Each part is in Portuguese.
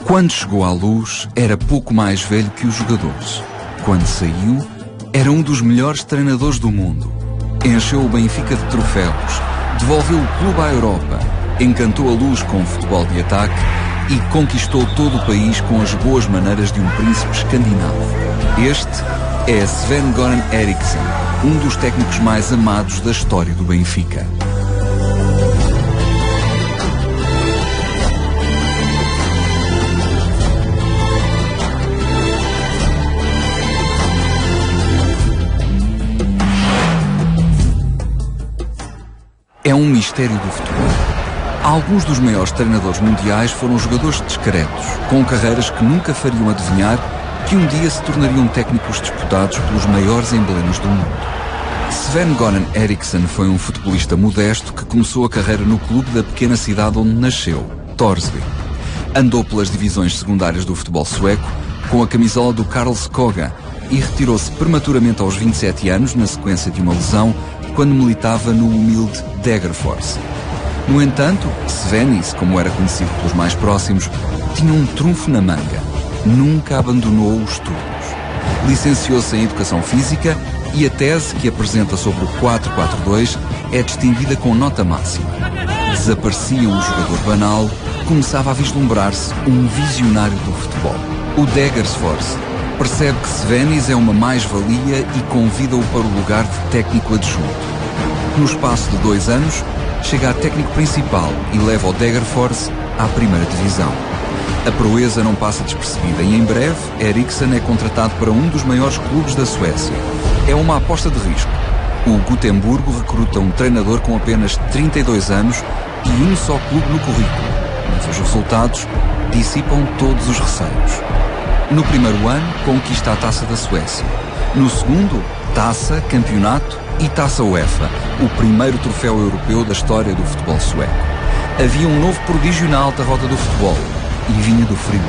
Quando chegou à luz, era pouco mais velho que os jogadores. Quando saiu, era um dos melhores treinadores do mundo. Encheu o Benfica de troféus, devolveu o clube à Europa, encantou a luz com o futebol de ataque e conquistou todo o país com as boas maneiras de um príncipe escandinavo. Este é Sven-Göran Eriksson, um dos técnicos mais amados da história do Benfica. É um mistério do futebol. Alguns dos maiores treinadores mundiais foram jogadores discretos, com carreiras que nunca fariam adivinhar que um dia se tornariam técnicos disputados pelos maiores emblemas do mundo. Sven-Göran Eriksson foi um futebolista modesto que começou a carreira no clube da pequena cidade onde nasceu, Torsby. Andou pelas divisões secundárias do futebol sueco com a camisola do Karlskoga e retirou-se prematuramente aos 27 anos na sequência de uma lesão quando militava no humilde Degerfors. No entanto, Svennis, como era conhecido pelos mais próximos, tinha um trunfo na manga. Nunca abandonou os estudos. Licenciou-se em Educação Física e a tese que apresenta sobre o 4-4-2 é distinguida com nota máxima. Desaparecia um jogador banal, começava a vislumbrar-se um visionário do futebol. O Degerfors percebe que Svennis é uma mais-valia e convida-o para o lugar de técnico adjunto. No espaço de 2 anos, chega a técnico principal e leva o Degerfors à primeira divisão. A proeza não passa despercebida e em breve Eriksson é contratado para um dos maiores clubes da Suécia. É uma aposta de risco. O Gotemburgo recruta um treinador com apenas 32 anos e um só clube no currículo, mas os resultados dissipam todos os receios. No primeiro ano, conquista a Taça da Suécia. No segundo, Taça, Campeonato e Taça UEFA, o primeiro troféu europeu da história do futebol sueco. Havia um novo prodígio na alta rota do futebol e vinha do frio.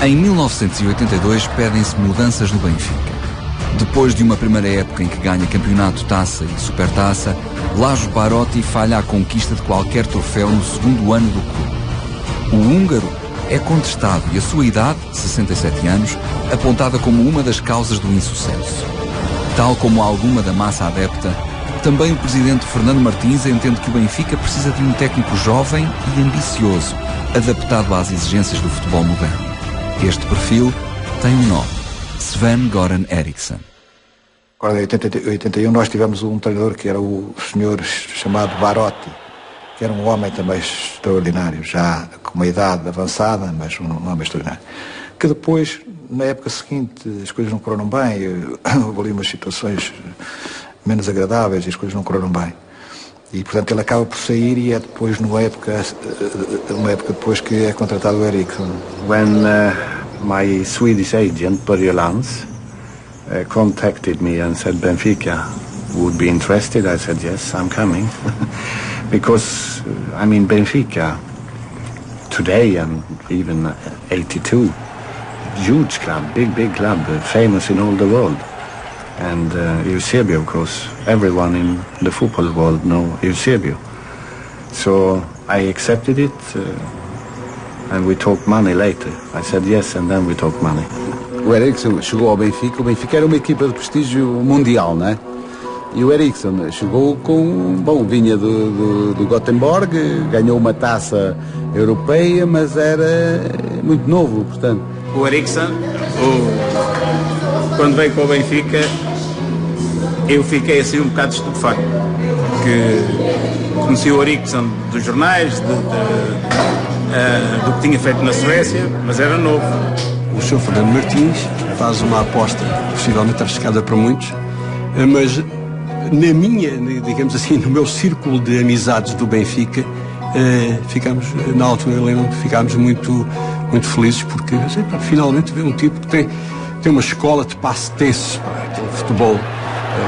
Em 1982 pedem-se mudanças no Benfica. Depois de uma primeira época em que ganha campeonato, taça e supertaça, László Barotti falha a conquista de qualquer troféu no segundo ano do clube. O húngaro é contestado e a sua idade, 67 anos, apontada como uma das causas do insucesso. Tal como alguma da massa adepta, também o presidente Fernando Martins entende que o Benfica precisa de um técnico jovem e ambicioso, adaptado às exigências do futebol moderno. Este perfil tem um nome: Sven-Göran Eriksson. Em 81 nós tivemos um treinador que era o senhor chamado Barotti, que era um homem também extraordinário, já com uma idade avançada, mas um homem extraordinário. Que depois, na época seguinte, as coisas não correram bem, houve ali umas situações menos agradáveis e as coisas não correram bem. E, portanto, ele acaba por sair e é depois, uma época depois que é contratado o Eriksson. When my Swedish agent, Börje Lantz, contacted me and said Benfica would be interested, I said yes, I'm coming. Because, Benfica today and even 82, huge club, big club, famous in all the world. And Eusebio, of course, everyone in the football world know Eusebio. So I accepted it, and we talked money later. I said yes, and then we talked money. O Eriksson chegou ao Benfica. O Benfica era uma equipa de prestígio mundial, não é? E o Eriksson chegou vinha do Gothenburg, ganhou uma taça europeia, mas era muito novo, portanto. O Eriksson, quando veio para o Benfica, eu fiquei assim um bocado estupefacto, porque conheci o Eriksson dos jornais, do que tinha feito na Suécia, mas era novo. O Sr. Fernando Martins faz uma aposta possivelmente arriscada para muitos, mas na minha, digamos assim, no meu círculo de amizades do Benfica, ficámos, na altura eu lembro, ficámos muito muito felizes porque finalmente vê um tipo que tem uma escola de passe tenso, aquele futebol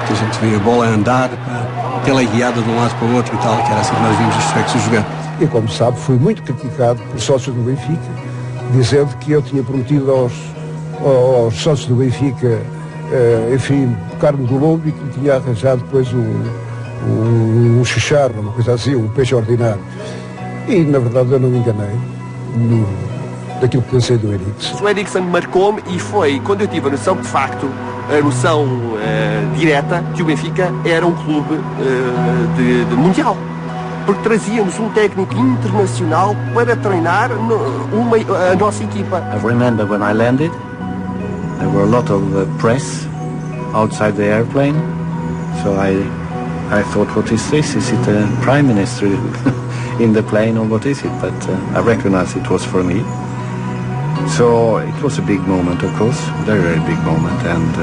que a gente vê a bola a andar, que ela é guiada de um lado para o outro e tal, que era assim que nós vimos os suecos a jogar. E como sabe, fui muito criticado por sócios do Benfica, dizendo que eu tinha prometido aos sócios do Benfica, enfim, carne do lobo, e que tinha arranjado depois um chicharro, uma coisa assim, um peixe ordinário. E na verdade eu não me enganei daquilo que pensei do Eriksen. O Eriksen marcou-me e foi quando eu tive a noção, de facto, a noção direta que o Benfica era um clube de mundial. Porque trazíamos um técnico internacional para treinar a nossa equipa. I remember when I landed, there were a lot of press outside the airplane. So I thought, what is this? Is it a prime minister in the plane or what is it? But I recognized it was for me. So it was a big moment, of course, very, very big moment, and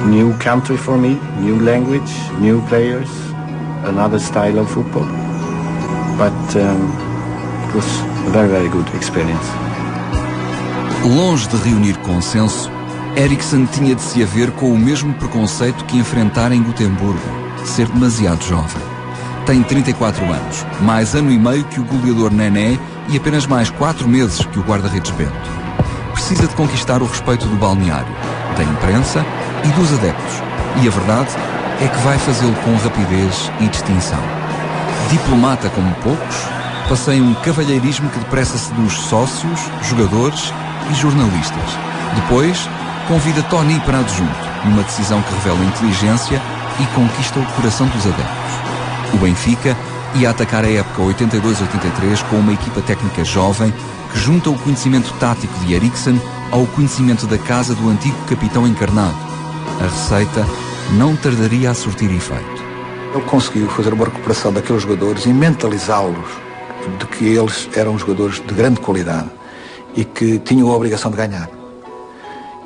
new country for me, new language, new players, another style of football, but it was a very, very good experience. Longe de reunir consenso, Eriksen tinha de se haver com o mesmo preconceito que enfrentara em Gotemburgo, ser demasiado jovem. Tem 34 anos, mais ano e meio que o goleador Nené e apenas mais 4 meses que o guarda-redes Bento. Precisa de conquistar o respeito do balneário, da imprensa e dos adeptos. E a verdade é que vai fazê-lo com rapidez e distinção. Diplomata como poucos, passeia um cavalheirismo que depressa seduz sócios, jogadores e jornalistas. Depois, convida Tony para adjunto, numa decisão que revela inteligência e conquista o coração dos adeptos. O Benfica ia atacar a época 82-83 com uma equipa técnica jovem que junta o conhecimento tático de Eriksen ao conhecimento da casa do antigo capitão encarnado. A receita não tardaria a surtir efeito. Ele conseguiu fazer uma recuperação daqueles jogadores e mentalizá-los de que eles eram jogadores de grande qualidade e que tinham a obrigação de ganhar.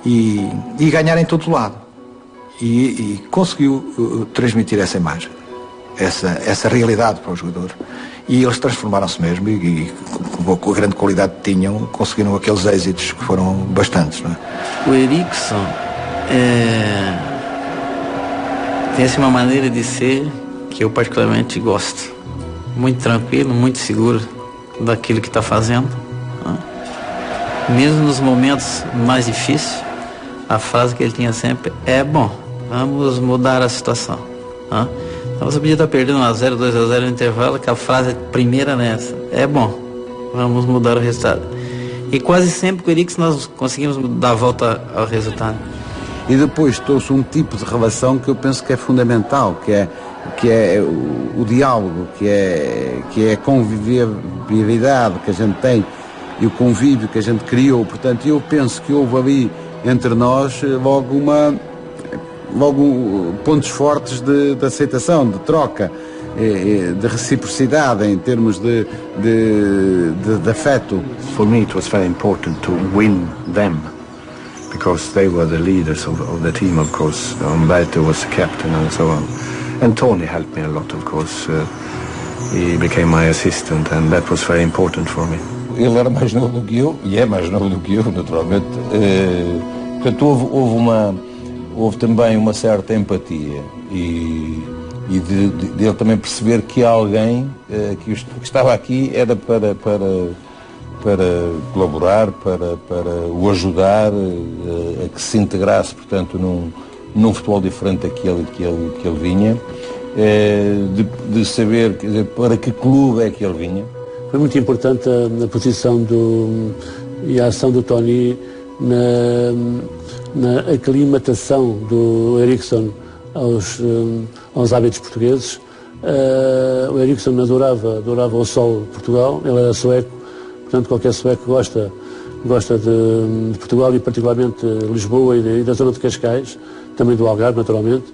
E ganhar em todo lado. E conseguiu transmitir essa imagem, essa realidade para os jogadores. E eles transformaram-se mesmo e com a grande qualidade que tinham, conseguiram aqueles êxitos que foram bastantes. Não é? O Eriksen tem assim uma maneira de ser que eu particularmente gosto. Muito tranquilo, muito seguro daquilo que está fazendo. Né? Mesmo nos momentos mais difíceis, a frase que ele tinha sempre é: bom, vamos mudar a situação. Né? Então você podia estar perdendo 1-0, 2-0 no intervalo, que a frase primeira nessa: é bom, vamos mudar o resultado. E quase sempre com o Eriksen nós conseguimos dar a volta ao resultado. E depois trouxe um tipo de relação que eu penso que é fundamental, que é o diálogo, que é a convivialidade que a gente tem e o convívio que a gente criou. Portanto, eu penso que houve ali entre nós logo pontos fortes de aceitação, de troca, de reciprocidade em termos de afeto. For me it was very important to win them, because they were the leaders of the team, of course. Umberto was the captain and so on. And Tony helped me a lot, of course. He became my assistant and that was very important for me. Ele era mais novo do que eu, e é mais novo do que eu, naturalmente. Portanto, houve também uma certa empatia e de ele também perceber que alguém que estava aqui era para colaborar, para o ajudar a que se integrasse, portanto, num futebol diferente daquele que ele vinha, de saber, quer dizer, para que clube é que ele vinha. Foi muito importante a posição e a ação do Tony na aclimatação do Eriksen aos hábitos portugueses. O Eriksen adorava o sol de Portugal, ele era sueco, portanto qualquer sueco gosta de Portugal e particularmente Lisboa e da zona de Cascais, também do Algarve naturalmente,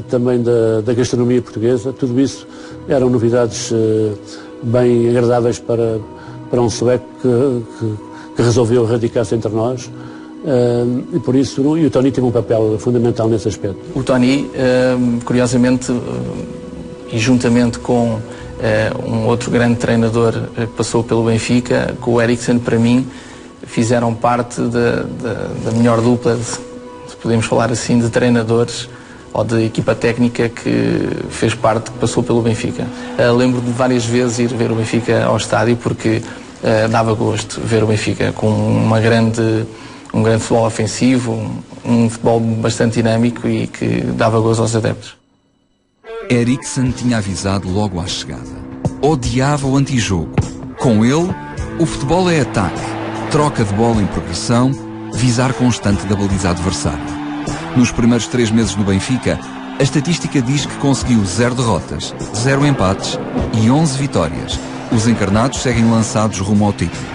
também da gastronomia portuguesa. Tudo isso eram novidades bem agradáveis para um sueco que resolveu radicar-se entre nós. E por isso, o Tony teve um papel fundamental nesse aspecto. O Tony, curiosamente, e juntamente com um outro grande treinador que passou pelo Benfica, com o Eriksson, para mim, fizeram parte da melhor dupla, se podemos falar assim, de treinadores ou de equipa técnica que fez parte, que passou pelo Benfica. Lembro de várias vezes ir ver o Benfica ao estádio, porque dava gosto ver o Benfica com um grande futebol ofensivo, um futebol bastante dinâmico e que dava gosto aos adeptos. Eriksson tinha avisado logo à chegada. Odiava o antijogo. Com ele, o futebol é ataque, troca de bola em progressão, visar constante da baliza adversária. Nos primeiros 3 meses no Benfica, a estatística diz que conseguiu 0 derrotas, 0 empates e 11 vitórias. Os encarnados seguem lançados rumo ao título.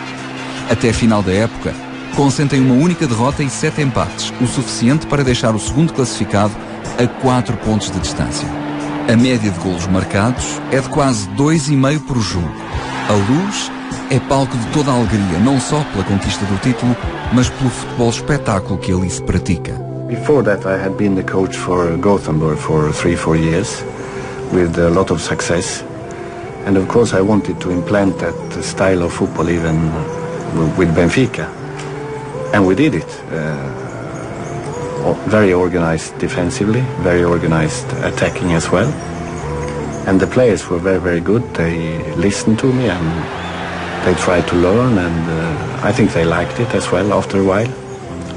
Até a final da época, consentem uma única derrota e 7 empates, o suficiente para deixar o segundo classificado a 4 pontos de distância. A média de golos marcados é de quase 2,5 por jogo. A Luz é palco de toda a alegria, não só pela conquista do título, mas pelo futebol espetáculo que ali se pratica. Before that, I had been the coach for Gothenburg for 3-4 years, with a lot of success. And of course, I wanted to implant that style of football even with Benfica. And we did it. Very organized defensively, very organized attacking as well. And the players were very, very good. They listened to me and they tried to learn, and I think they liked it as well after a while.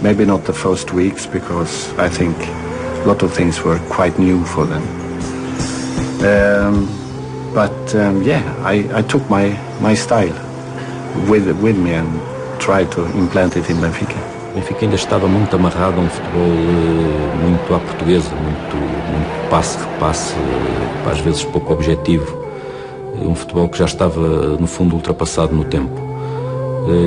Maybe not the first weeks, because I think a lot of things were quite new for them. Yeah, I took my style with me and tried to implant it in Benfica. O Benfica ainda estava muito amarrado a um futebol muito à portuguesa, muito passe-repasse, às vezes pouco objetivo. Um futebol que já estava, no fundo, ultrapassado no tempo.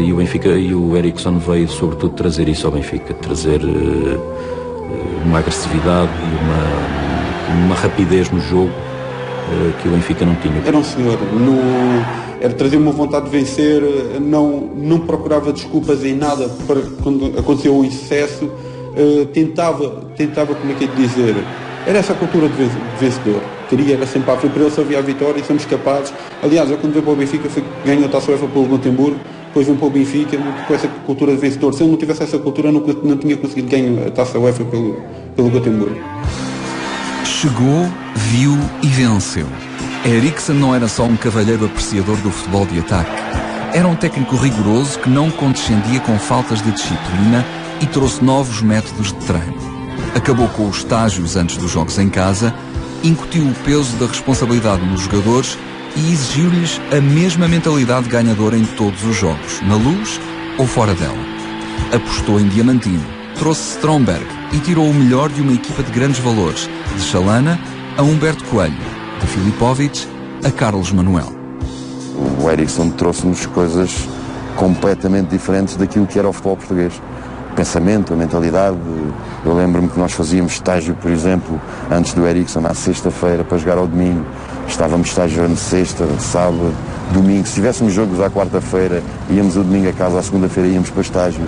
E o Benfica e o Eriksson veio sobretudo trazer isso ao Benfica, trazer uma agressividade e uma rapidez no jogo que o Benfica não tinha. Era um senhor, trazia uma vontade de vencer, não procurava desculpas em nada para quando aconteceu o excesso, tentava, como é que é de dizer, era essa cultura de vencedor. Era sempre à frente, para ele só havia a vitória e somos capazes. Aliás, eu quando veio para o Benfica ganhou a Taça UEFA pelo Gothenburg, depois veio para o Benfica com essa cultura de vencedor. Se ele não tivesse essa cultura, não tinha conseguido ganhar a Taça UEFA pelo Gothenburg. Chegou, viu e venceu. Eriksson não era só um cavalheiro apreciador do futebol de ataque. Era um técnico rigoroso que não condescendia com faltas de disciplina e trouxe novos métodos de treino. Acabou com os estágios antes dos jogos em casa, incutiu o peso da responsabilidade nos jogadores e exigiu-lhes a mesma mentalidade ganhadora em todos os jogos, na Luz ou fora dela. Apostou em Diamantino, trouxe Stromberg e tirou o melhor de uma equipa de grandes valores, de Chalana a Humberto Coelho, de Filipovic a Carlos Manuel. O Eriksson trouxe-nos coisas completamente diferentes daquilo que era o futebol português. O pensamento, a mentalidade. Eu lembro-me que nós fazíamos estágio, por exemplo, antes do Eriksson, à sexta-feira, para jogar ao domingo. Estávamos estagiando sexta, sábado, domingo. Se tivéssemos jogos à quarta-feira, íamos ao domingo a casa, à segunda-feira íamos para o estágio.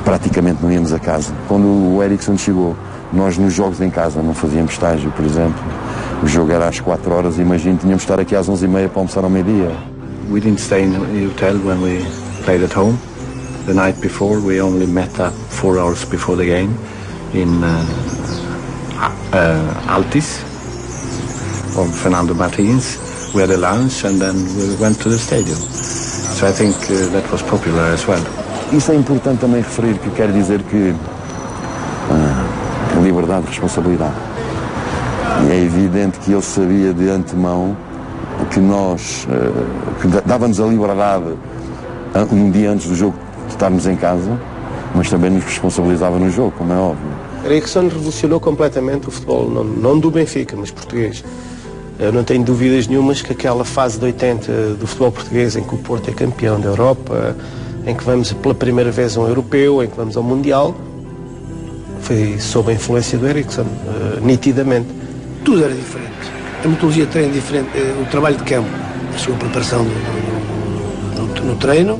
Praticamente não íamos a casa. Quando o Eriksson chegou, nós nos jogos em casa não fazíamos estágio, por exemplo. O jogo era às 4 horas, imagino, tínhamos de estar aqui às 11h30 para almoçar ao meio-dia. We didn't stay in the hotel when we played at home. The night before, we only met up 4 hours before the game in Altis of Fernando Martins. We had a lunch and then we went to the stadium. So I think that was popular as well. Isso é importante também referir, que quer dizer que liberdade e responsabilidade. E é evidente que ele sabia de antemão que nós, que dava-nos a liberdade um dia antes do jogo de estarmos em casa, mas também nos responsabilizava no jogo, como é óbvio. Eriksson revolucionou completamente o futebol, não do Benfica, mas português. Eu não tenho dúvidas nenhumas que aquela fase de 80 do futebol português, em que o Porto é campeão da Europa, em que vamos pela primeira vez a um europeu, em que vamos ao Mundial, foi sob a influência do Eriksson, nitidamente. Tudo era diferente. A metodologia de treino diferente, o trabalho de campo, a sua preparação no treino.